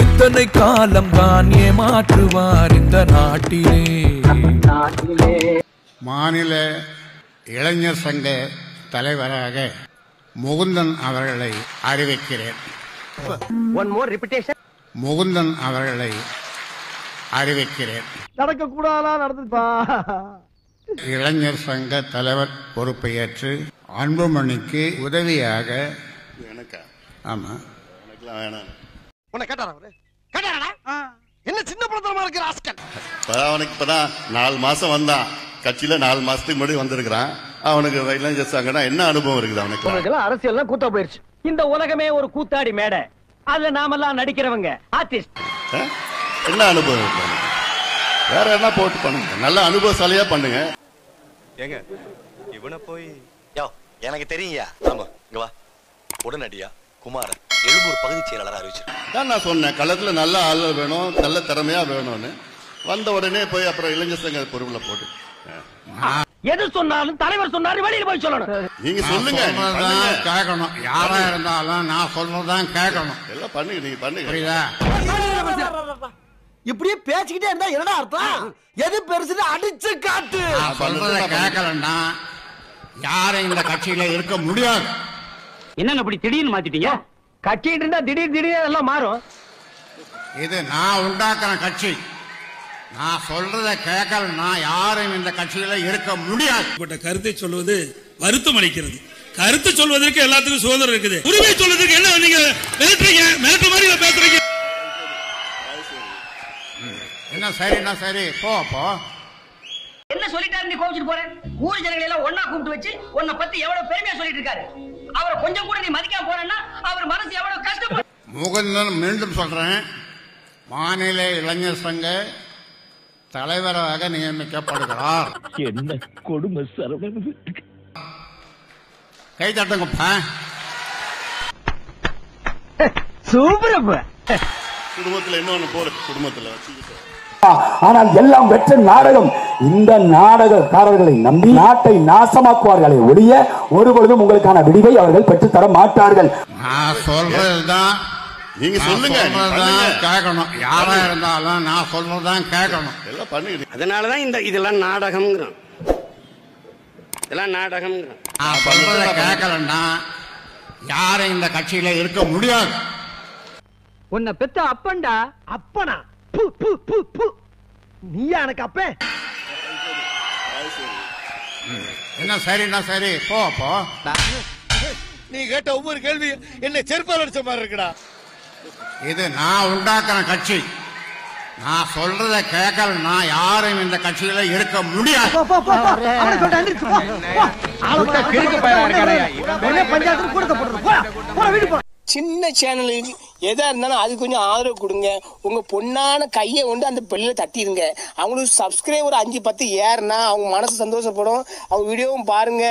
எத்தனை காலம் தான் ஏமாற்றுவார் இந்த நாட்டிலே. மாநில இளைஞர் சங்க தலைவராக முகுந்தன் அவர்களை அறிவிக்கிறேன். முகுந்தன் அவர்களை அறிவிக்கிறேன். நடக்கக்கூடாதா நடந்துப்பா. இளைஞர் சங்க தலைவர் பொறுப்பை ஏற்று அன்புமணிக்கு உதவியாக. ஆமா, உன்னை கேட்டாரா அவரு? கேட்டாரா? என்ன சின்ன பழத்தனமா இருக்கிற ஆஸ்கல். அவனுக்கு இப்பதான் 4 மாசம் வந்தான் கட்சியில. 4 மாசத்துக்கு முன்னாடி வந்திருக்கிறான். அவனுக்கு இளைஞர் சங்கம்னா என்ன அனுபவம் இருக்குது அவனுக்கு? உனக்கெல்லாம் அரசியல்லாம் கூத்தா போயிருச்சு. இந்த உலகமே ஒரு கூத்தாடி மேடை. அதுல நாமெல்லாம் நடிக்கிறவங்க ஆர்டிஸ்ட். என்ன அனுபவம் இருக்கு அவனுக்கு? வேற என்ன போட்டு பண்ணுங்க, நல்ல அனுபவசாலியா பண்ணுங்க. ஏங்க இவனை போய் எனக்கு தெரியுயா. ஆமா இங்க வா. உடனடியா குமாரன் எழும்பூர் பகுதி செயலாளர் அறிவிச்சிருக்கேன். நான் சொன்னேன் களத்துல நல்ல ஆள் வேணும், நல்ல திறமையா வேணும்னு. வந்த உடனே போய் அப்புறம் இளைஞர் சங்க பொறுப்புல போட்டு எது சொன்னாலும் தலைவர் சொன்னாரு வெளியில போய் சொல்லணும். நீங்க சொல்லுங்க, கேட்கணும். யாரா இருந்தாலும் நான் சொல்றதான் கேட்கணும். எல்லாம் பண்ணுங்க, நீங்க பண்ணுங்க. புரியுதா? இப்படியே பேசிக்கிட்டே இருந்தா என்னடா அர்த்தம்? எது பெருசுன்னு அடிச்சு காட்டு. நான் சொல்றத கேட்கலன்னா யாரும் இந்த கட்சியில இருக்க முடியாது. என்னங்க அப்படி திடீர்னு மாத்திட்டீங்க? கட்சிட்டு இருந்தா திடீர் எல்லாம் மாறும். இது நான் உண்டாக்குற கட்சி. நான் சொல்றத கேட்கலன்னா யாரும் இந்த கட்சியில இருக்க முடியாது. கருத்தை சொல்வது வருத்தம் அளிக்கிறது. கருத்து சொல்வதற்கு எல்லாத்துக்கும் சுதந்திரம் இருக்குது. உரிமை சொல்வதற்கு என்ன நீங்க மிரட்டுறீங்க? மிரட்டு மாதிரி பேசுறீங்க. என்ன சரின்னா சரி, போ. என்ன சொல்லிட்டாரு நீ கோவிச்சுட்டு போற? ஊர் ஜனங்களை எல்லாம் ஒன்னா கூப்பிட்டு வச்சு உன்னை பத்தி எவ்வளவு பெருமையா சொல்லிட்டு இருக்காரு. அவரை கொஞ்சம் கூட நீ மதிக்காம போறேன்னா அவர் மனசு எவ்வளவு கஷ்டப்படும். முகுந்தன் மீண்டும் சொல்றேன், மாநில இளைஞர் சங்க தலைவராக நியமிக்கப்படுகிறார். என்ன கொடுமை சரவணன். கை தட்டுங்கப்பா. சூப்பர். குடும்பத்துல இன்னொன்னு போற குடும்பத்துல வச்சுக்கிட்டு. ஆனால் எல்லாம் வெற்ற நாடகம். இந்த நாடகக்காரர்களை நம்பி நாட்டை நாசமாக்குவார்களே ஒழிய ஒருபொழுதும் உங்களுக்கான விடிவை அவர்கள் பெற்றுத்தர மாட்டார்கள். நான் சொல்றதுதான் நீங்க சொல்லுங்க, கேட்கணும். யாரா இருந்தாலும் நான் சொல்றதுதான் கேட்கணும். எல்லாம் பண்ணுங்க. அதனாலதான் இதெல்லாம் நாடகம்ங்கிறோம். இதெல்லாம் நாடகம்ங்கிறோம். நான் சொல்றத கேட்கலன்னா யாரும் இந்த கட்சியில இருக்க முடியாது. உன்னை பெத்த அப்பன்டா. அப்பனா? நீயா எனக்கு அப்ப? என்ன சரின்னா சரி, போ. நீ கேட்ட ஒவ்வொரு கேள்வி என்ன செருப்பால் அடிச்ச மாதிரி இருக்குடா. இது நான் உண்டாக்குற கட்சி. நான் சொல்றத கேட்கலன்னா யாரும் இந்த கட்சியில இருக்க முடியாது. சின்ன சேனலுக்கு எதா இருந்தாலும் அது கொஞ்சம் ஆதரவு கொடுங்க. உங்க பொண்ணான கையை கொண்டு அந்த பெல்ல தட்டிடுங்க. அவங்களுக்கு சப்ஸ்கிரைபர் 5-10 ஏறுனா அவங்க மனசு சந்தோஷப்படும். அவங்க வீடியோவும் பாருங்க.